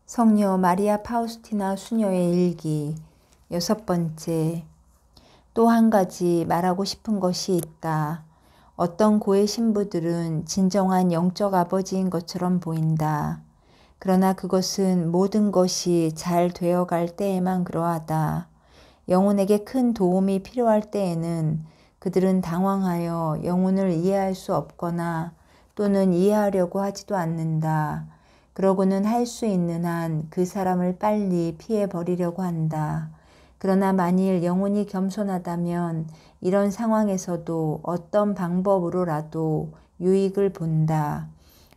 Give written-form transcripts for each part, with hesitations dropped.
성녀 마리아 파우스티나 수녀의 일기 6번째. 또 한 가지 말하고 싶은 것이 있다. 어떤 고해 신부들은 진정한 영적 아버지인 것처럼 보인다. 그러나 그것은 모든 것이 잘 되어갈 때에만 그러하다. 영혼에게 큰 도움이 필요할 때에는 그들은 당황하여 영혼을 이해할 수 없거나 또는 이해하려고 하지도 않는다. 그러고는 할 수 있는 한 그 사람을 빨리 피해버리려고 한다. 그러나 만일 영혼이 겸손하다면 이런 상황에서도 어떤 방법으로라도 유익을 본다.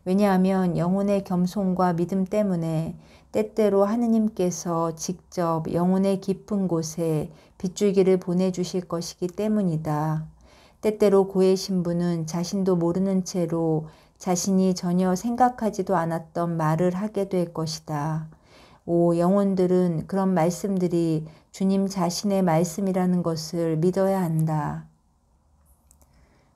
왜냐하면 영혼의 겸손과 믿음 때문에 때때로 하느님께서 직접 영혼의 깊은 곳에 빗줄기를 보내주실 것이기 때문이다. 때때로 고해 신부는 자신도 모르는 채로 자신이 전혀 생각하지도 않았던 말을 하게 될 것이다. 영혼들은 그런 말씀들이 주님 자신의 말씀이라는 것을 믿어야 한다.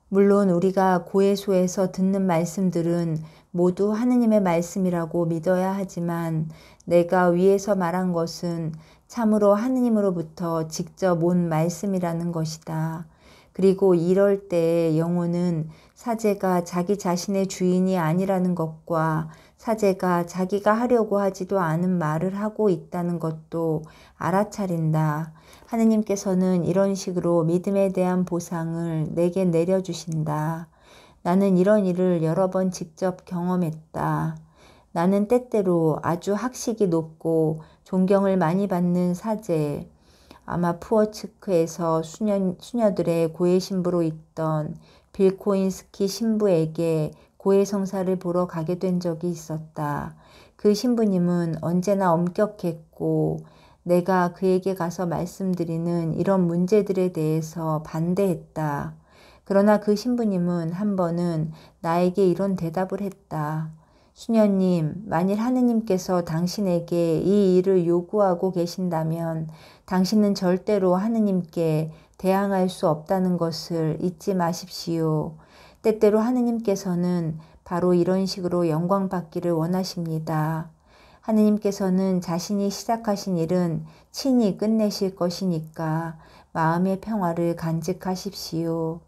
물론 우리가 고해소에서 듣는 말씀들은 모두 하느님의 말씀이라고 믿어야 하지만 내가 위에서 말한 것은 참으로 하느님으로부터 직접 온 말씀이라는 것이다. 그리고 이럴 때 영혼은 사제가 자기 자신의 주인이 아니라는 것과 사제가 자기가 하려고 하지도 않은 말을 하고 있다는 것도 알아차린다. 하느님께서는 이런 식으로 믿음에 대한 보상을 내게 내려주신다. 나는 이런 일을 여러 번 직접 경험했다. 나는 때때로 아주 학식이 높고 존경을 많이 받는 사제, 아마 푸어츠크에서 수녀들의 고해 신부로 있던 빌코인스키 신부에게 고해 성사를 보러 가게 된 적이 있었다. 그 신부님은 언제나 엄격했고 내가 그에게 가서 말씀드리는 이런 문제들에 대해서 반대했다. 그러나 그 신부님은 한 번은 나에게 이런 대답을 했다. 수녀님, 만일 하느님께서 당신에게 이 일을 요구하고 계신다면 당신은 절대로 하느님께 대항할 수 없다는 것을 잊지 마십시오. 때때로 하느님께서는 바로 이런 식으로 영광받기를 원하십니다. 하느님께서는 자신이 시작하신 일은 친히 끝내실 것이니까 마음의 평화를 간직하십시오.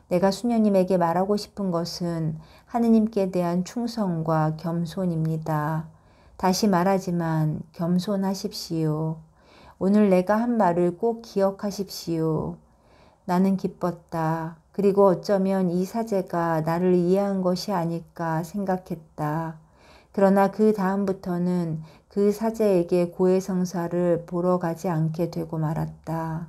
내가 수녀님에게 말하고 싶은 것은 하느님께 대한 충성과 겸손입니다. 다시 말하지만 겸손하십시오. 오늘 내가 한 말을 꼭 기억하십시오. 나는 기뻤다. 그리고 어쩌면 이 사제가 나를 이해한 것이 아닐까 생각했다. 그러나 그 다음부터는 그 사제에게 고해 성사를 보러 가지 않게 되고 말았다.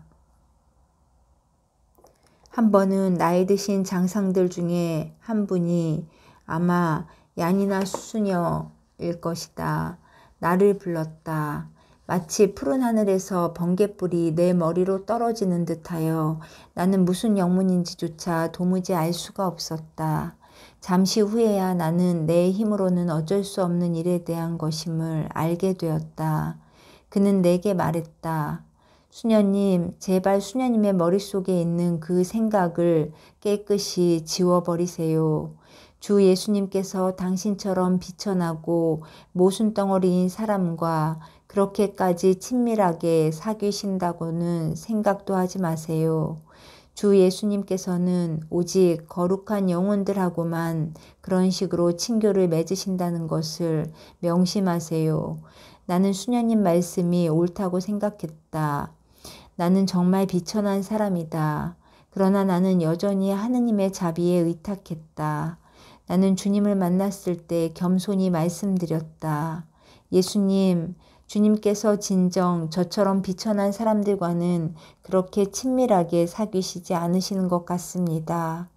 한 번은 나이 드신 장상들 중에 한 분이 아마 야니나 수녀일 것이다. 나를 불렀다. 마치 푸른 하늘에서 번갯불이 내 머리로 떨어지는 듯하여 나는 무슨 영문인지조차 도무지 알 수가 없었다. 잠시 후에야 나는 내 힘으로는 어쩔 수 없는 일에 대한 것임을 알게 되었다. 그는 내게 말했다. 수녀님, 제발 수녀님의 머릿속에 있는 그 생각을 깨끗이 지워버리세요. 주 예수님께서 당신처럼 비천하고 모순덩어리인 사람과 그렇게까지 친밀하게 사귀신다고는 생각도 하지 마세요. 주 예수님께서는 오직 거룩한 영혼들하고만 그런 식으로 친교를 맺으신다는 것을 명심하세요. 나는 수녀님 말씀이 옳다고 생각했다. 나는 정말 비천한 사람이다. 그러나 나는 여전히 하느님의 자비에 의탁했다. 나는 주님을 만났을 때 겸손히 말씀드렸다. 예수님, 주님께서 진정 저처럼 비천한 사람들과는 그렇게 친밀하게 사귀시지 않으시는 것 같습니다.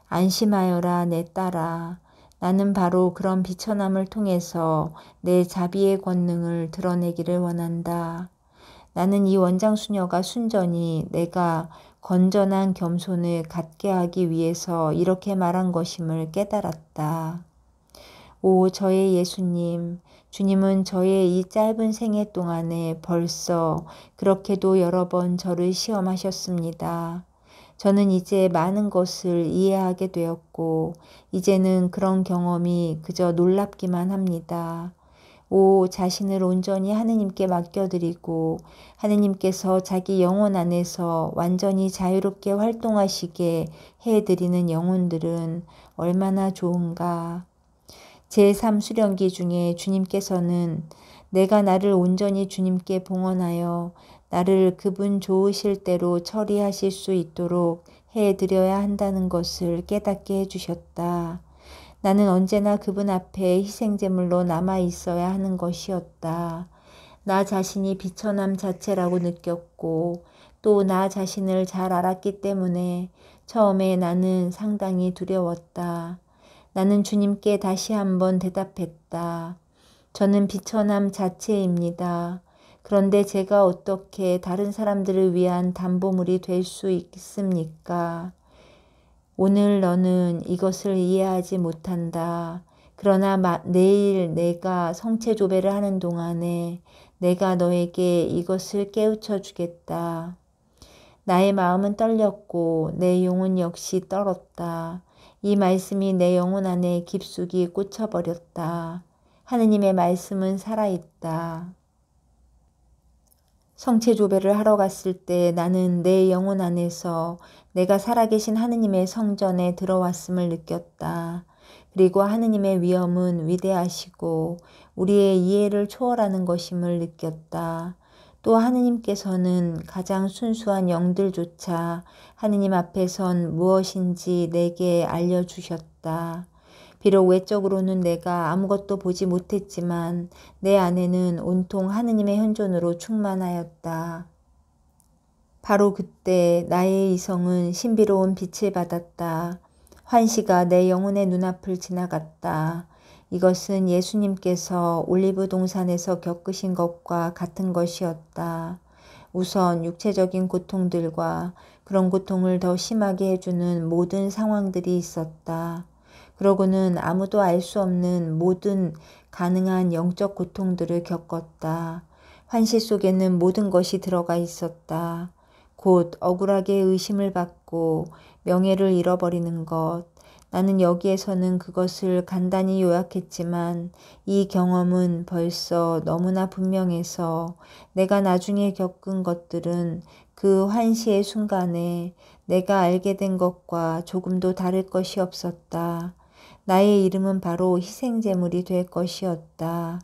안심하여라 내 딸아. 나는 바로 그런 비천함을 통해서 내 자비의 권능을 드러내기를 원한다. 나는 이 원장 수녀가 순전히 내가 건전한 겸손을 갖게 하기 위해서 이렇게 말한 것임을 깨달았다. 저의 예수님, 주님은 저의 이 짧은 생애 동안에 벌써 그렇게도 여러 번 저를 시험하셨습니다. 저는 이제 많은 것을 이해하게 되었고 이제는 그런 경험이 그저 놀랍기만 합니다. 자신을 온전히 하느님께 맡겨드리고 하느님께서 자기 영혼 안에서 완전히 자유롭게 활동하시게 해드리는 영혼들은 얼마나 좋은가. 제3 수련기 중에 주님께서는 내가 나를 온전히 주님께 봉헌하여 나를 그분 좋으실 대로 처리하실 수 있도록 해드려야 한다는 것을 깨닫게 해주셨다. 나는 언제나 그분 앞에 희생제물로 남아 있어야 하는 것이었다. 나 자신이 비천함 자체라고 느꼈고 또 나 자신을 잘 알았기 때문에 처음에 나는 상당히 두려웠다. 나는 주님께 다시 한번 대답했다. 저는 비천함 자체입니다. 그런데 제가 어떻게 다른 사람들을 위한 담보물이 될 수 있습니까? 오늘 너는 이것을 이해하지 못한다. 그러나 내일 내가 성체조배를 하는 동안에 내가 너에게 이것을 깨우쳐 주겠다. 나의 마음은 떨렸고 내 영혼 역시 떨었다. 이 말씀이 내 영혼 안에 깊숙이 꽂혀버렸다. 하느님의 말씀은 살아있다. 성체조배를 하러 갔을 때 나는 내 영혼 안에서 내가 살아계신 하느님의 성전에 들어왔음을 느꼈다. 그리고 하느님의 위엄은 위대하시고 우리의 이해를 초월하는 것임을 느꼈다. 또 하느님께서는 가장 순수한 영들조차 하느님 앞에선 무엇인지 내게 알려주셨다. 비록 외적으로는 내가 아무것도 보지 못했지만 내 안에는 온통 하느님의 현존으로 충만하였다. 바로 그때 나의 이성은 신비로운 빛을 받았다. 환시가 내 영혼의 눈앞을 지나갔다. 이것은 예수님께서 올리브 동산에서 겪으신 것과 같은 것이었다. 우선 육체적인 고통들과 그런 고통을 더 심하게 해주는 모든 상황들이 있었다. 그러고는 아무도 알 수 없는 모든 가능한 영적 고통들을 겪었다. 환시 속에는 모든 것이 들어가 있었다. 곧 억울하게 의심을 받고 명예를 잃어버리는 것. 나는 여기에서는 그것을 간단히 요약했지만 이 경험은 벌써 너무나 분명해서 내가 나중에 겪은 것들은 그 환시의 순간에 내가 알게 된 것과 조금도 다를 것이 없었다. 나의 이름은 바로 희생제물이 될 것이었다.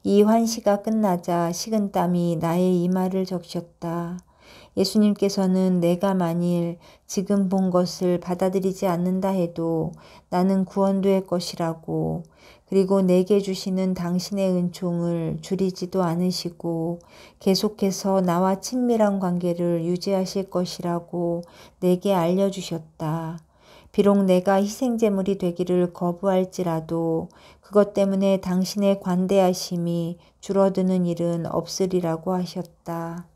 이 환시가 끝나자 식은땀이 나의 이마를 적셨다. 예수님께서는 내가 만일 지금 본 것을 받아들이지 않는다 해도 나는 구원될 것이라고, 그리고 내게 주시는 당신의 은총을 줄이지도 않으시고 계속해서 나와 친밀한 관계를 유지하실 것이라고 내게 알려주셨다. 비록 내가 희생제물이 되기를 거부할지라도 그것 때문에 당신의 관대하심이 줄어드는 일은 없으리라고 하셨다.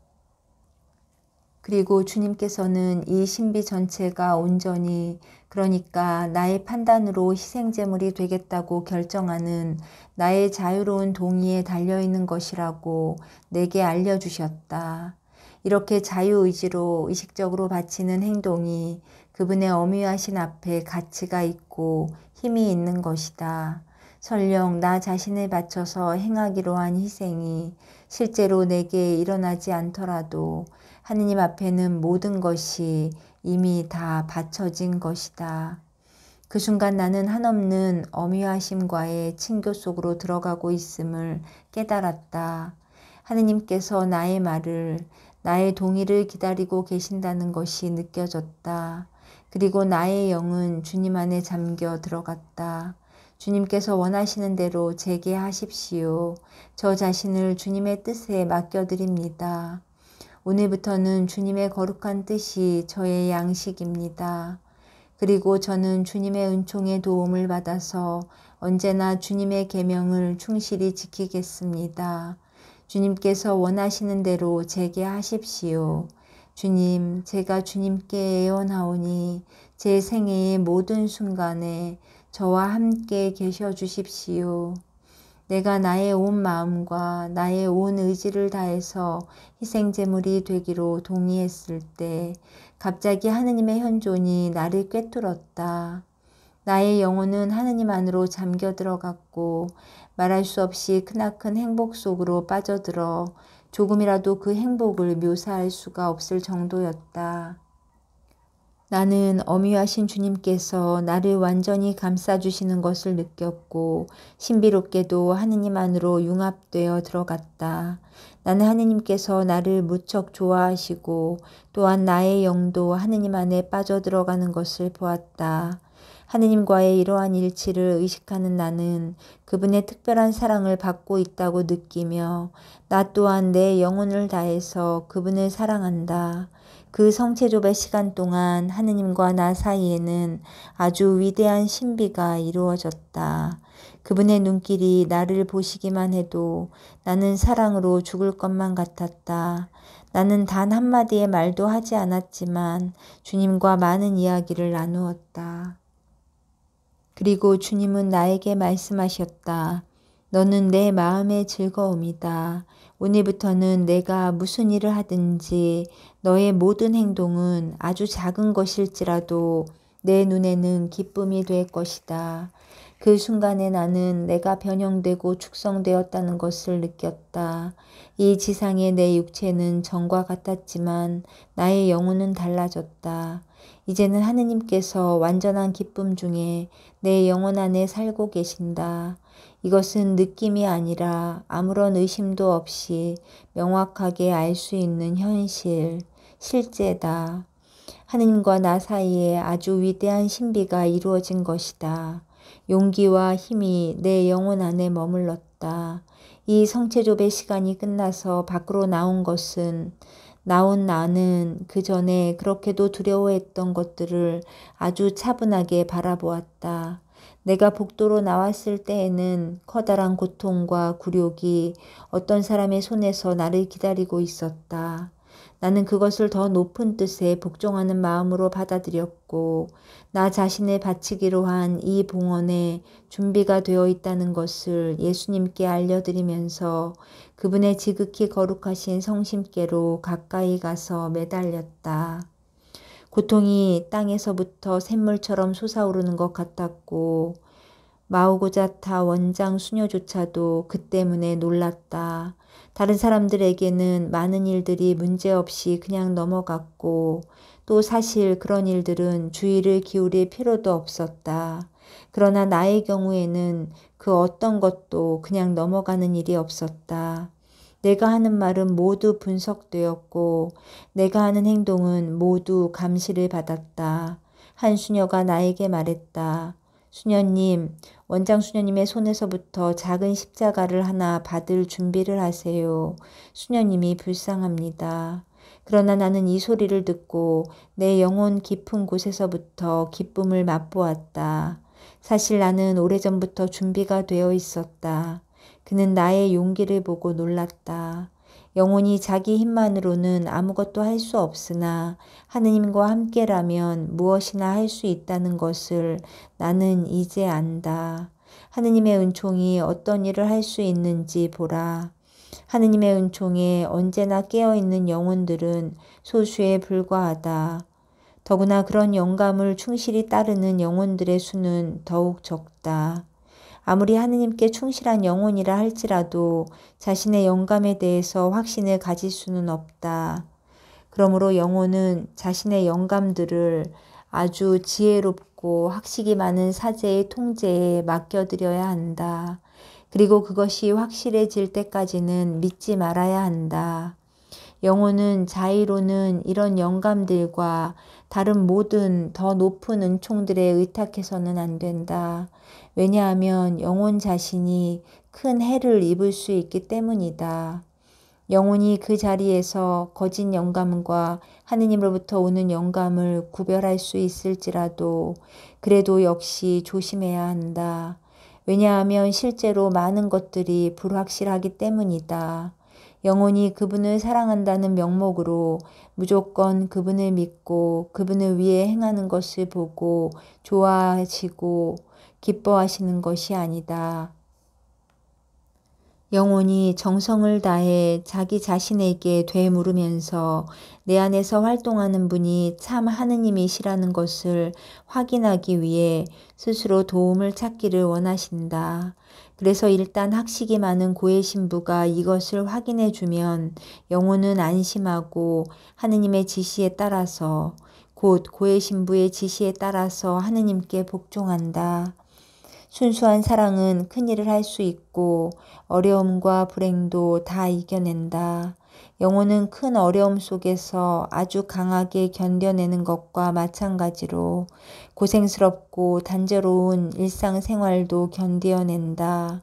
그리고 주님께서는 이 신비 전체가 온전히, 그러니까 나의 판단으로 희생제물이 되겠다고 결정하는 나의 자유로운 동의에 달려있는 것이라고 내게 알려주셨다. 이렇게 자유의지로 의식적으로 바치는 행동이 그분의 어미하신 앞에 가치가 있고 힘이 있는 것이다. 설령 나 자신을 바쳐서 행하기로 한 희생이 실제로 내게 일어나지 않더라도 하느님 앞에는 모든 것이 이미 다 바쳐진 것이다. 그 순간 나는 한없는 어미하심과의 친교 속으로 들어가고 있음을 깨달았다. 하느님께서 나의 말을, 나의 동의를 기다리고 계신다는 것이 느껴졌다. 그리고 나의 영은 주님 안에 잠겨 들어갔다. 주님께서 원하시는 대로 제게 하십시오. 저 자신을 주님의 뜻에 맡겨드립니다. 오늘부터는 주님의 거룩한 뜻이 저의 양식입니다. 그리고 저는 주님의 은총의 도움을 받아서 언제나 주님의 계명을 충실히 지키겠습니다. 주님께서 원하시는 대로 제게 하십시오. 주님, 제가 주님께 애원하오니 제 생애의 모든 순간에 저와 함께 계셔 주십시오. 내가 나의 온 마음과 나의 온 의지를 다해서 희생제물이 되기로 동의했을 때 갑자기 하느님의 현존이 나를 꿰뚫었다. 나의 영혼은 하느님 안으로 잠겨 들어갔고 말할 수 없이 크나큰 행복 속으로 빠져들어 조금이라도 그 행복을 묘사할 수가 없을 정도였다. 나는 어미하신 주님께서 나를 완전히 감싸주시는 것을 느꼈고 신비롭게도 하느님 안으로 융합되어 들어갔다. 나는 하느님께서 나를 무척 좋아하시고 또한 나의 영도 하느님 안에 빠져들어가는 것을 보았다. 하느님과의 이러한 일치를 의식하는 나는 그분의 특별한 사랑을 받고 있다고 느끼며 나 또한 내 영혼을 다해서 그분을 사랑한다. 그 성체조배 시간 동안 하느님과 나 사이에는 아주 위대한 신비가 이루어졌다. 그분의 눈길이 나를 보시기만 해도 나는 사랑으로 죽을 것만 같았다. 나는 단 한마디의 말도 하지 않았지만 주님과 많은 이야기를 나누었다. 그리고 주님은 나에게 말씀하셨다. 너는 내 마음의 즐거움이다. 오늘부터는 내가 무슨 일을 하든지 너의 모든 행동은 아주 작은 것일지라도 내 눈에는 기쁨이 될 것이다. 그 순간에 나는 내가 변형되고 축성되었다는 것을 느꼈다. 이 지상의 내 육체는 전과 같았지만 나의 영혼은 달라졌다. 이제는 하느님께서 완전한 기쁨 중에 내 영혼 안에 살고 계신다. 이것은 느낌이 아니라 아무런 의심도 없이 명확하게 알 수 있는 현실, 실제다. 하느님과 나 사이에 아주 위대한 신비가 이루어진 것이다. 용기와 힘이 내 영혼 안에 머물렀다. 이 성체조배 시간이 끝나서 밖으로 나온 나는 그 전에 그렇게도 두려워했던 것들을 아주 차분하게 바라보았다. 내가 복도로 나왔을 때에는 커다란 고통과 굴욕이 어떤 사람의 손에서 나를 기다리고 있었다. 나는 그것을 더 높은 뜻에 복종하는 마음으로 받아들였고 나 자신을 바치기로 한 이 봉헌에 준비가 되어 있다는 것을 예수님께 알려드리면서 그분의 지극히 거룩하신 성심께로 가까이 가서 매달렸다. 고통이 땅에서부터 샘물처럼 솟아오르는 것 같았고 마오고자타 원장 수녀조차도 그 때문에 놀랐다. 다른 사람들에게는 많은 일들이 문제없이 그냥 넘어갔고 또 사실 그런 일들은 주의를 기울일 필요도 없었다. 그러나 나의 경우에는 그 어떤 것도 그냥 넘어가는 일이 없었다. 내가 하는 말은 모두 분석되었고 내가 하는 행동은 모두 감시를 받았다. 한 수녀가 나에게 말했다. 수녀님, 원장 수녀님의 손에서부터 작은 십자가를 하나 받을 준비를 하세요. 수녀님이 불쌍합니다. 그러나 나는 이 소리를 듣고 내 영혼 깊은 곳에서부터 기쁨을 맛보았다. 사실 나는 오래전부터 준비가 되어 있었다. 그는 나의 용기를 보고 놀랐다. 영혼이 자기 힘만으로는 아무것도 할 수 없으나 하느님과 함께라면 무엇이나 할 수 있다는 것을 나는 이제 안다. 하느님의 은총이 어떤 일을 할 수 있는지 보라. 하느님의 은총에 언제나 깨어있는 영혼들은 소수에 불과하다. 더구나 그런 영감을 충실히 따르는 영혼들의 수는 더욱 적다. 아무리 하느님께 충실한 영혼이라 할지라도 자신의 영감에 대해서 확신을 가질 수는 없다. 그러므로 영혼은 자신의 영감들을 아주 지혜롭고 학식이 많은 사제의 통제에 맡겨드려야 한다. 그리고 그것이 확실해질 때까지는 믿지 말아야 한다. 영혼은 자의로는 이런 영감들과 다른 모든 더 높은 은총들에 의탁해서는 안 된다. 왜냐하면 영혼 자신이 큰 해를 입을 수 있기 때문이다. 영혼이 그 자리에서 거짓 영감과 하느님으로부터 오는 영감을 구별할 수 있을지라도 그래도 역시 조심해야 한다. 왜냐하면 실제로 많은 것들이 불확실하기 때문이다. 영혼이 그분을 사랑한다는 명목으로 무조건 그분을 믿고 그분을 위해 행하는 것을 보고 좋아하시고 기뻐하시는 것이 아니다. 영혼이 정성을 다해 자기 자신에게 되물으면서 내 안에서 활동하는 분이 참 하느님이시라는 것을 확인하기 위해 스스로 도움을 찾기를 원하신다. 그래서 일단 학식이 많은 고해 신부가 이것을 확인해 주면 영혼은 안심하고 하느님의 지시에 따라서 곧 고해 신부의 지시에 따라서 하느님께 복종한다. 순수한 사랑은 큰일을 할 수 있고 어려움과 불행도 다 이겨낸다. 영혼은 큰 어려움 속에서 아주 강하게 견뎌내는 것과 마찬가지로 고생스럽고 단조로운 일상생활도 견뎌낸다.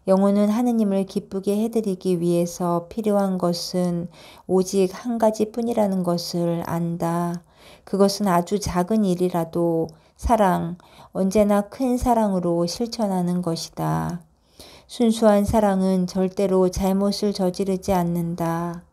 영혼은 하느님을 기쁘게 해드리기 위해서 필요한 것은 오직 한 가지뿐이라는 것을 안다. 그것은 아주 작은 일이라도 사랑, 언제나 큰 사랑으로 실천하는 것이다. 순수한 사랑은 절대로 잘못을 저지르지 않는다.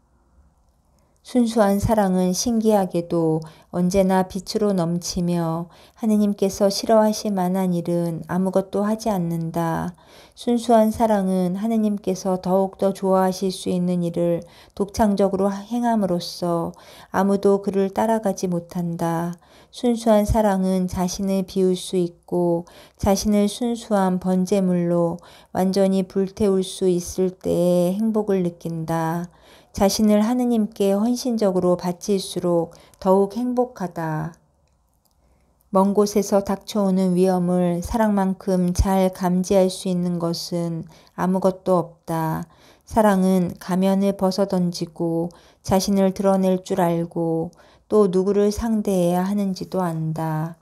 순수한 사랑은 신기하게도 언제나 빛으로 넘치며 하느님께서 싫어하실 만한 일은 아무것도 하지 않는다. 순수한 사랑은 하느님께서 더욱더 좋아하실 수 있는 일을 독창적으로 행함으로써 아무도 그를 따라가지 못한다. 순수한 사랑은 자신을 비울 수 있고 자신을 순수한 번제물로 완전히 불태울 수 있을 때의 행복을 느낀다. 자신을 하느님께 헌신적으로 바칠수록 더욱 행복하다. 먼 곳에서 닥쳐오는 위험을 사랑만큼 잘 감지할 수 있는 것은 아무것도 없다. 사랑은 가면을 벗어던지고 자신을 드러낼 줄 알고 또 누구를 상대해야 하는지도 안다.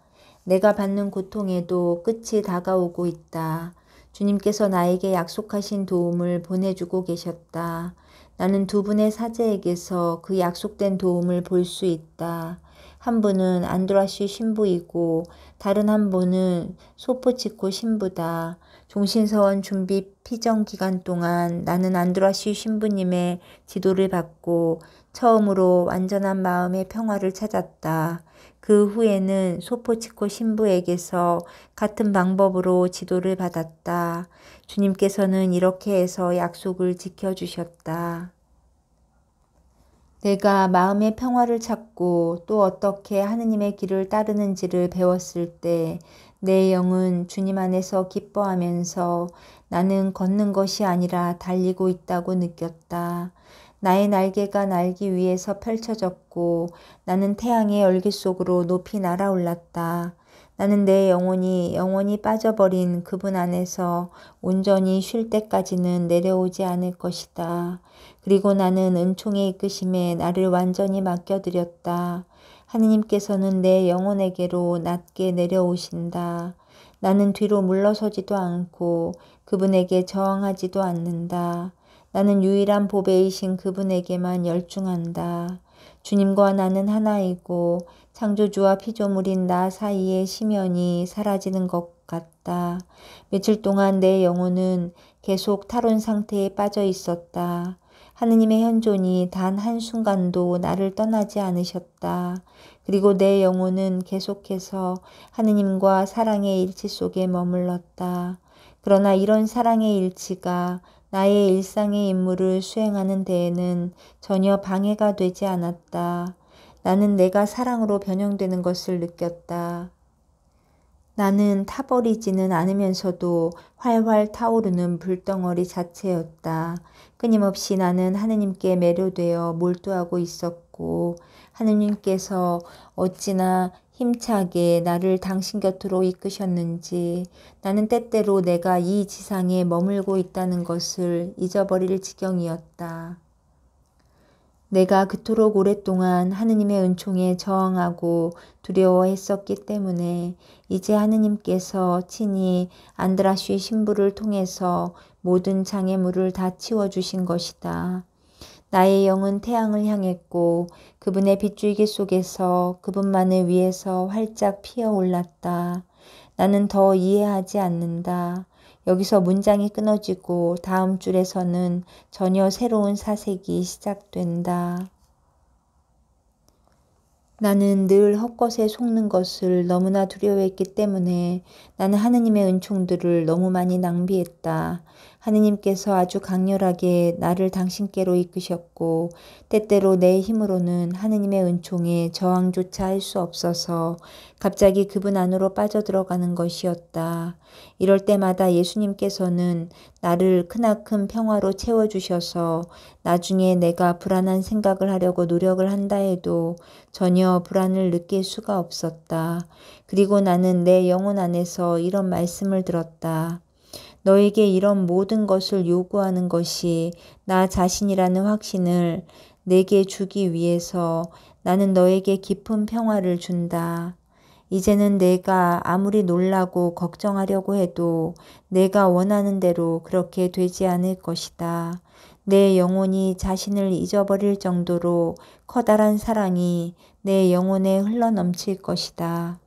내가 받는 고통에도 끝이 다가오고 있다. 주님께서 나에게 약속하신 도움을 보내주고 계셨다. 나는 두 분의 사제에게서 그 약속된 도움을 볼 수 있다. 한 분은 안드라시 신부이고 다른 한 분은 소포치코 신부다. 종신서원 준비 피정 기간 동안 나는 안드라시 신부님의 지도를 받고 처음으로 완전한 마음의 평화를 찾았다. 그 후에는 소포치코 신부에게서 같은 방법으로 지도를 받았다. 주님께서는 이렇게 해서 약속을 지켜주셨다. 내가 마음의 평화를 찾고 또 어떻게 하느님의 길을 따르는지를 배웠을 때 내 영은 주님 안에서 기뻐하면서 나는 걷는 것이 아니라 달리고 있다고 느꼈다. 나의 날개가 날기 위해서 펼쳐졌고 나는 태양의 열기 속으로 높이 날아올랐다. 나는 내 영혼이 빠져버린 그분 안에서 온전히 쉴 때까지는 내려오지 않을 것이다. 그리고 나는 은총의 이끄심에 나를 완전히 맡겨드렸다. 하느님께서는 내 영혼에게로 낮게 내려오신다. 나는 뒤로 물러서지도 않고 그분에게 저항하지도 않는다. 나는 유일한 보배이신 그분에게만 열중한다. 주님과 나는 하나이고 창조주와 피조물인 나 사이의 심연이 사라지는 것 같다. 며칠 동안 내 영혼은 계속 탈원 상태에 빠져 있었다. 하느님의 현존이 단 한순간도 나를 떠나지 않으셨다. 그리고 내 영혼은 계속해서 하느님과 사랑의 일치 속에 머물렀다. 그러나 이런 사랑의 일치가 나의 일상의 임무를 수행하는 데에는 전혀 방해가 되지 않았다. 나는 내가 사랑으로 변형되는 것을 느꼈다. 나는 타버리지는 않으면서도 활활 타오르는 불덩어리 자체였다. 끊임없이 나는 하느님께 매료되어 몰두하고 있었고 하느님께서 어찌나 힘차게 나를 당신 곁으로 이끄셨는지 나는 때때로 내가 이 지상에 머물고 있다는 것을 잊어버릴 지경이었다. 내가 그토록 오랫동안 하느님의 은총에 저항하고 두려워했었기 때문에 이제 하느님께서 친히 안드라시 신부를 통해서 모든 장애물을 다 치워주신 것이다. 나의 영은 태양을 향했고 그분의 빗줄기 속에서 그분만을 위해서 활짝 피어올랐다. 나는 더 이해하지 않는다. 여기서 문장이 끊어지고 다음 줄에서는 전혀 새로운 사색이 시작된다. 나는 늘 헛것에 속는 것을 너무나 두려워했기 때문에 나는 하느님의 은총들을 너무 많이 낭비했다. 하느님께서 아주 강렬하게 나를 당신께로 이끄셨고 때때로 내 힘으로는 하느님의 은총에 저항조차 할 수 없어서 갑자기 그분 안으로 빠져들어가는 것이었다. 이럴 때마다 예수님께서는 나를 크나큰 평화로 채워주셔서 나중에 내가 불안한 생각을 하려고 노력을 한다 해도 전혀 불안을 느낄 수가 없었다. 그리고 나는 내 영혼 안에서 이런 말씀을 들었다. 너에게 이런 모든 것을 요구하는 것이 나 자신이라는 확신을 내게 주기 위해서 나는 너에게 깊은 평화를 준다. 이제는 내가 아무리 놀라고 걱정하려고 해도 내가 원하는 대로 그렇게 되지 않을 것이다. 내 영혼이 자신을 잊어버릴 정도로 커다란 사랑이 내 영혼에 흘러넘칠 것이다.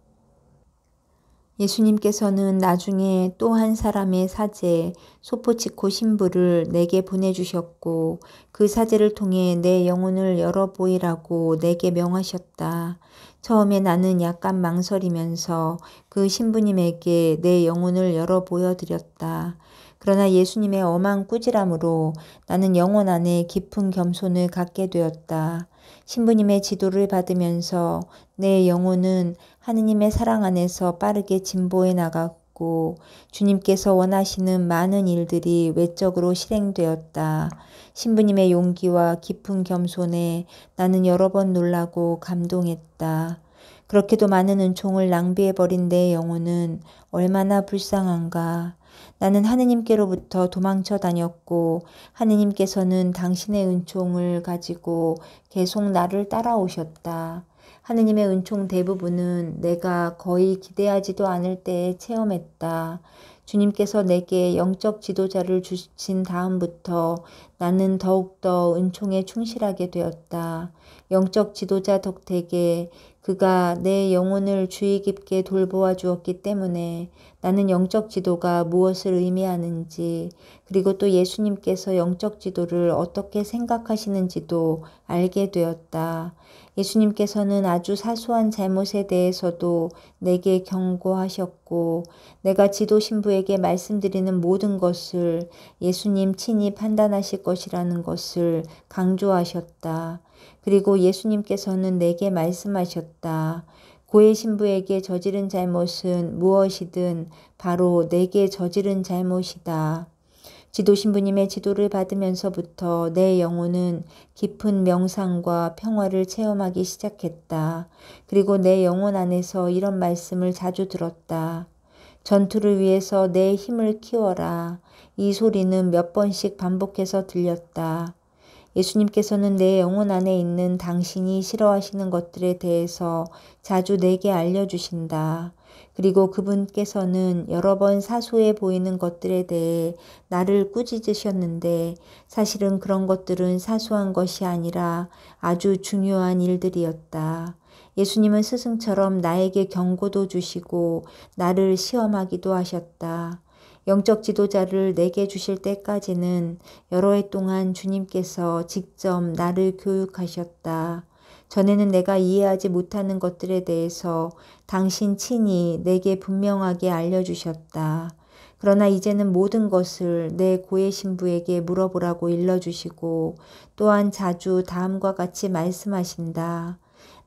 예수님께서는 나중에 또 한 사람의 사제 소포치코 신부를 내게 보내주셨고 그 사제를 통해 내 영혼을 열어보이라고 내게 명하셨다. 처음에 나는 약간 망설이면서 그 신부님에게 내 영혼을 열어 보여드렸다. 그러나 예수님의 엄한 꾸지람으로 나는 영혼 안에 깊은 겸손을 갖게 되었다. 신부님의 지도를 받으면서 내 영혼은 하느님의 사랑 안에서 빠르게 진보해 나갔고 주님께서 원하시는 많은 일들이 외적으로 실행되었다. 신부님의 용기와 깊은 겸손에 나는 여러 번 놀라고 감동했다. 그렇게도 많은 은총을 낭비해버린 내 영혼은 얼마나 불쌍한가. 나는 하느님께로부터 도망쳐 다녔고 하느님께서는 당신의 은총을 가지고 계속 나를 따라오셨다. 하느님의 은총 대부분은 내가 거의 기대하지도 않을 때에 체험했다. 주님께서 내게 영적 지도자를 주신 다음부터 나는 더욱더 은총에 충실하게 되었다. 영적 지도자 덕택에 그가 내 영혼을 주의 깊게 돌보아 주었기 때문에 나는 영적 지도가 무엇을 의미하는지 그리고 또 예수님께서 영적 지도를 어떻게 생각하시는지도 알게 되었다. 예수님께서는 아주 사소한 잘못에 대해서도 내게 경고하셨고 내가 지도 신부에게 말씀드리는 모든 것을 예수님 친히 판단하실 것이라는 것을 강조하셨다. 그리고 예수님께서는 내게 말씀하셨다. 고해 신부에게 저지른 잘못은 무엇이든 바로 내게 저지른 잘못이다. 지도 신부님의 지도를 받으면서부터 내 영혼은 깊은 명상과 평화를 체험하기 시작했다. 그리고 내 영혼 안에서 이런 말씀을 자주 들었다. 전투를 위해서 내 힘을 키워라. 이 소리는 몇 번씩 반복해서 들렸다. 예수님께서는 내 영혼 안에 있는 당신이 싫어하시는 것들에 대해서 자주 내게 알려주신다. 그리고 그분께서는 여러 번 사소해 보이는 것들에 대해 나를 꾸짖으셨는데 사실은 그런 것들은 사소한 것이 아니라 아주 중요한 일들이었다. 예수님은 스승처럼 나에게 경고도 주시고 나를 시험하기도 하셨다. 영적 지도자를 내게 주실 때까지는 여러 해 동안 주님께서 직접 나를 교육하셨다. 전에는 내가 이해하지 못하는 것들에 대해서 당신 친히 내게 분명하게 알려주셨다. 그러나 이제는 모든 것을 내 고해 신부에게 물어보라고 일러주시고 또한 자주 다음과 같이 말씀하신다.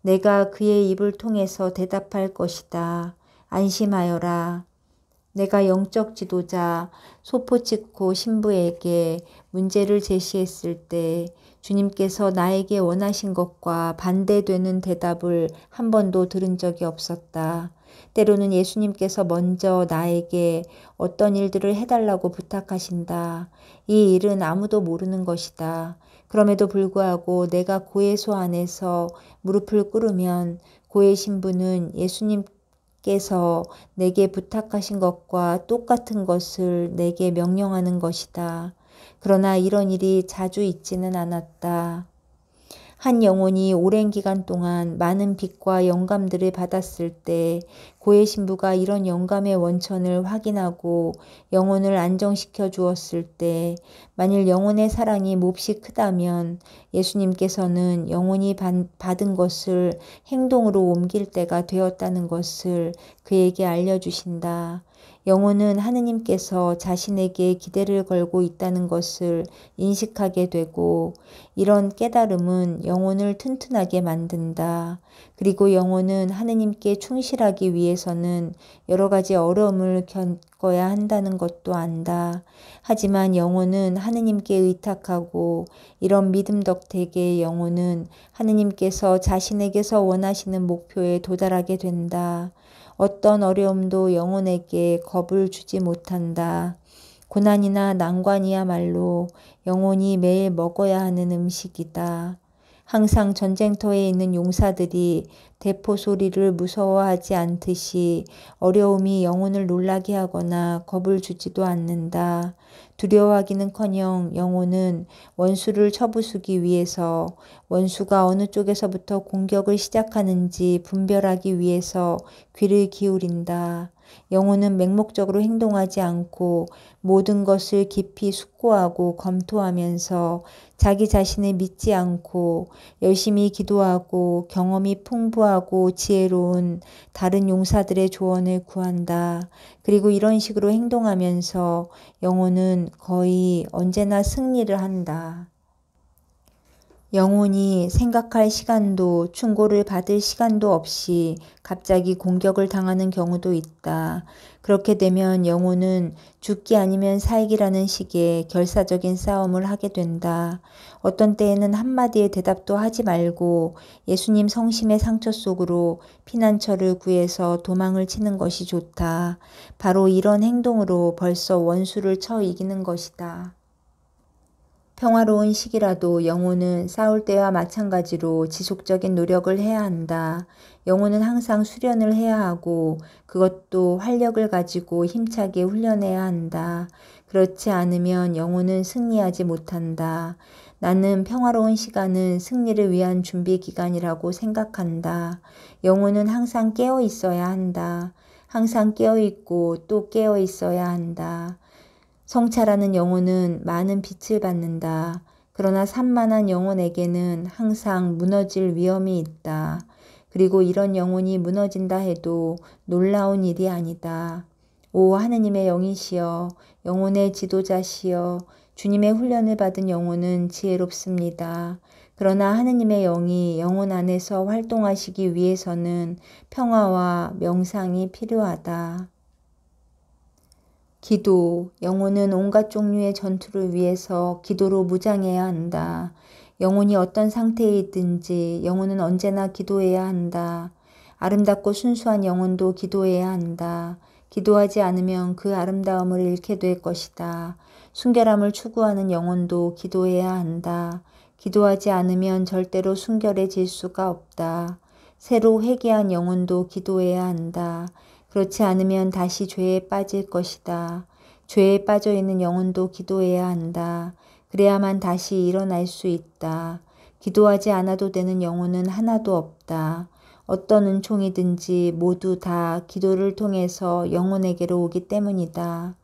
내가 그의 입을 통해서 대답할 것이다. 안심하여라. 내가 영적 지도자 소포치코 신부에게 문제를 제시했을 때 주님께서 나에게 원하신 것과 반대되는 대답을 한 번도 들은 적이 없었다. 때로는 예수님께서 먼저 나에게 어떤 일들을 해달라고 부탁하신다. 이 일은 아무도 모르는 것이다. 그럼에도 불구하고 내가 고해소 안에서 무릎을 꿇으면 고해 신부는 예수님께서 내게 부탁하신 것과 똑같은 것을 내게 명령하는 것이다. 그러나 이런 일이 자주 있지는 않았다. 한 영혼이 오랜 기간 동안 많은 빛과 영감들을 받았을 때 고해 신부가 이런 영감의 원천을 확인하고 영혼을 안정시켜 주었을 때 만일 영혼의 사랑이 몹시 크다면 예수님께서는 영혼이 받은 것을 행동으로 옮길 때가 되었다는 것을 그에게 알려주신다. 영혼은 하느님께서 자신에게 기대를 걸고 있다는 것을 인식하게 되고 이런 깨달음은 영혼을 튼튼하게 만든다. 그리고 영혼은 하느님께 충실하기 위해서는 여러 가지 어려움을 겪어야 한다는 것도 안다. 하지만 영혼은 하느님께 의탁하고 이런 믿음 덕택에 영혼은 하느님께서 자신에게서 원하시는 목표에 도달하게 된다. 어떤 어려움도 영혼에게 겁을 주지 못한다. 고난이나 난관이야말로 영혼이 매일 먹어야 하는 음식이다. 항상 전쟁터에 있는 용사들이 대포 소리를 무서워하지 않듯이 어려움이 영혼을 놀라게 하거나 겁을 주지도 않는다. 두려워하기는커녕 영혼은 원수를 쳐부수기 위해서 원수가 어느 쪽에서부터 공격을 시작하는지 분별하기 위해서 귀를 기울인다. 영혼은 맹목적으로 행동하지 않고 모든 것을 깊이 숙고하고 검토하면서 자기 자신을 믿지 않고 열심히 기도하고 경험이 풍부하고 지혜로운 다른 용사들의 조언을 구한다. 그리고 이런 식으로 행동하면서 영혼은 거의 언제나 승리를 한다. 영혼이 생각할 시간도 충고를 받을 시간도 없이 갑자기 공격을 당하는 경우도 있다. 그렇게 되면 영혼은 죽기 아니면 살기라는 식의 결사적인 싸움을 하게 된다. 어떤 때에는 한마디의 대답도 하지 말고 예수님 성심의 상처 속으로 피난처를 구해서 도망을 치는 것이 좋다. 바로 이런 행동으로 벌써 원수를 쳐 이기는 것이다. 평화로운 시기라도 영혼은 싸울 때와 마찬가지로 지속적인 노력을 해야 한다. 영혼은 항상 수련을 해야 하고 그것도 활력을 가지고 힘차게 훈련해야 한다. 그렇지 않으면 영혼은 승리하지 못한다. 나는 평화로운 시간은 승리를 위한 준비 기간이라고 생각한다. 영혼은 항상 깨어 있어야 한다. 항상 깨어 있고 또 깨어 있어야 한다. 성찰하는 영혼은 많은 빛을 받는다. 그러나 산만한 영혼에게는 항상 무너질 위험이 있다. 그리고 이런 영혼이 무너진다 해도 놀라운 일이 아니다. 오 하느님의 영이시여, 영혼의 지도자시여, 주님의 훈련을 받은 영혼은 지혜롭습니다. 그러나 하느님의 영이 영혼 안에서 활동하시기 위해서는 평화와 명상이 필요하다. 기도, 영혼은 온갖 종류의 전투를 위해서 기도로 무장해야 한다. 영혼이 어떤 상태에 있든지 영혼은 언제나 기도해야 한다. 아름답고 순수한 영혼도 기도해야 한다. 기도하지 않으면 그 아름다움을 잃게 될 것이다. 순결함을 추구하는 영혼도 기도해야 한다. 기도하지 않으면 절대로 순결해질 수가 없다. 새로 회개한 영혼도 기도해야 한다. 그렇지 않으면 다시 죄에 빠질 것이다. 죄에 빠져 있는 영혼도 기도해야 한다. 그래야만 다시 일어날 수 있다. 기도하지 않아도 되는 영혼은 하나도 없다. 어떤 은총이든지 모두 다 기도를 통해서 영혼에게로 오기 때문이다.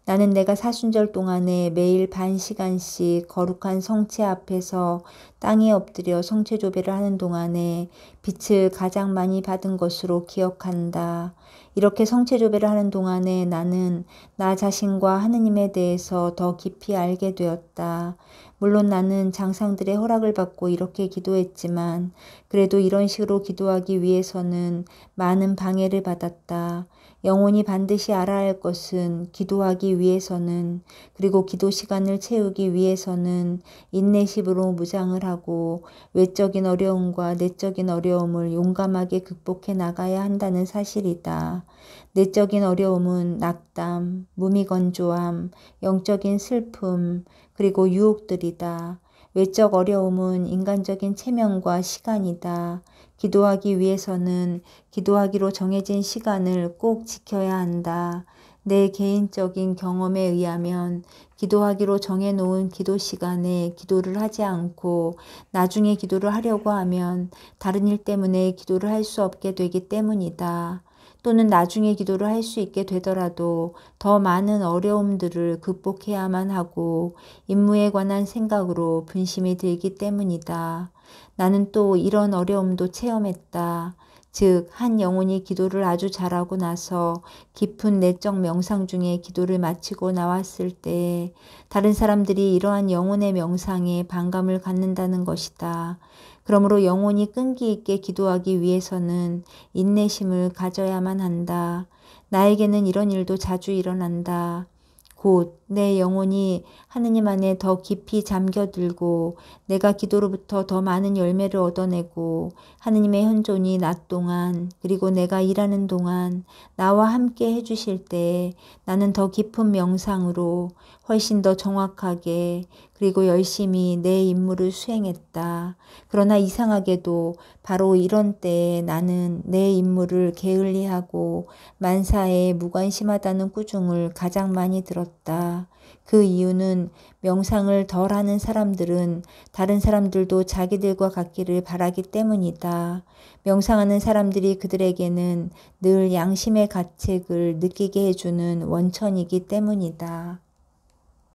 나는 내가 사순절 동안에 매일 반 시간씩 거룩한 성체 앞에서 땅에 엎드려 성체조배를 하는 동안에 빛을 가장 많이 받은 것으로 기억한다. 이렇게 성체조배를 하는 동안에 나는 나 자신과 하느님에 대해서 더 깊이 알게 되었다. 물론 나는 장상들의 허락을 받고 이렇게 기도했지만 그래도 이런 식으로 기도하기 위해서는 많은 방해를 받았다. 영혼이 반드시 알아야 할 것은 기도하기 위해서는 그리고 기도 시간을 채우기 위해서는 인내심으로 무장을 하고 외적인 어려움과 내적인 어려움을 용감하게 극복해 나가야 한다는 사실이다. 내적인 어려움은 낙담, 무미건조함, 영적인 슬픔, 그리고 유혹들이다. 외적 어려움은 인간적인 체면과 시간이다. 기도하기 위해서는 기도하기로 정해진 시간을 꼭 지켜야 한다. 내 개인적인 경험에 의하면 기도하기로 정해놓은 기도 시간에 기도를 하지 않고 나중에 기도를 하려고 하면 다른 일 때문에 기도를 할 수 없게 되기 때문이다. 또는 나중에 기도를 할 수 있게 되더라도 더 많은 어려움들을 극복해야만 하고 임무에 관한 생각으로 분심이 들기 때문이다. 나는 또 이런 어려움도 체험했다. 즉, 한 영혼이 기도를 아주 잘하고 나서 깊은 내적 명상 중에 기도를 마치고 나왔을 때 다른 사람들이 이러한 영혼의 명상에 반감을 갖는다는 것이다. 그러므로 영혼이 끈기 있게 기도하기 위해서는 인내심을 가져야만 한다. 나에게는 이런 일도 자주 일어난다. 곧 내 영혼이 하느님 안에 더 깊이 잠겨들고 내가 기도로부터 더 많은 열매를 얻어내고 하느님의 현존이 낮 동안 그리고 내가 일하는 동안 나와 함께 해주실 때 나는 더 깊은 명상으로 훨씬 더 정확하게 그리고 열심히 내 임무를 수행했다. 그러나 이상하게도 바로 이런 때에 나는 내 임무를 게을리하고 만사에 무관심하다는 꾸중을 가장 많이 들었다. 그 이유는 명상을 덜 하는 사람들은 다른 사람들도 자기들과 같기를 바라기 때문이다. 명상하는 사람들이 그들에게는 늘 양심의 가책을 느끼게 해주는 원천이기 때문이다.